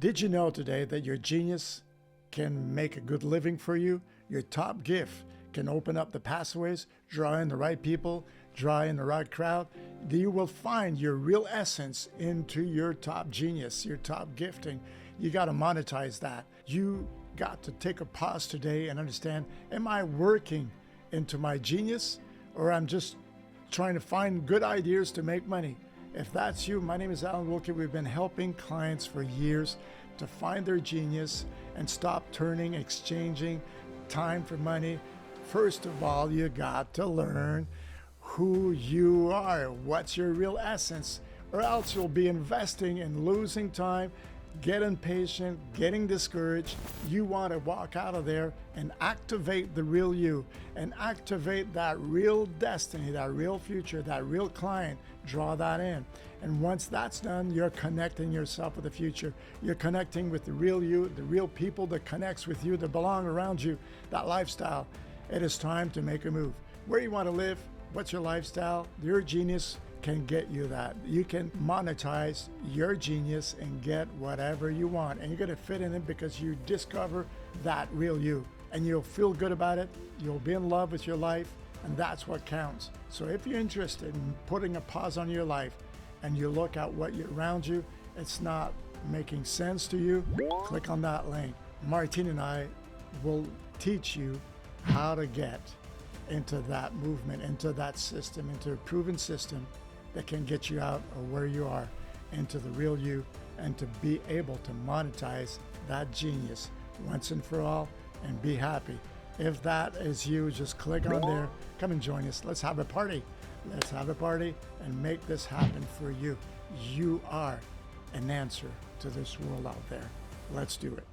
Did you know today that your genius can make a good living for you? Your top gift can open up the pathways, draw in the right people, draw in the right crowd. You will find your real essence into your top genius, your top gifting. You got to monetize that. You got to take a pause today and understand, am I working into my genius, or I'm just trying to find good ideas to make money? If that's you, my name is Allen Wilkie. We've been helping clients for years to find their genius and stop exchanging time for money. First of all, you got to learn who you are. What's your real essence? Or else you'll be investing in losing time, get impatient, getting discouraged. You want to walk out of there and activate the real you and activate that real destiny, that real future, that real client. Draw that in. And once that's done, you're connecting yourself with the future. You're connecting with the real you, the real people that connects with you, that belong around you, that lifestyle. It is time to make a move. Where you want to live, what's your lifestyle? Your genius can get you that. You can monetize your genius and get whatever you want. And you're going to fit in it because you discover that real you. And you'll feel good about it. You'll be in love with your life. And that's what counts. So if you're interested in putting a pause on your life and you look at what you're around you, it's not making sense to you, click on that link. Martine and I will teach you how to get into that movement, into that system, into a proven system that can get you out of where you are into the real you and to be able to monetize that genius once and for all and be happy. If that is you, just click on there, come and join us. Let's have a party. Let's have a party and make this happen for you. You are an answer to this world out there. Let's do it.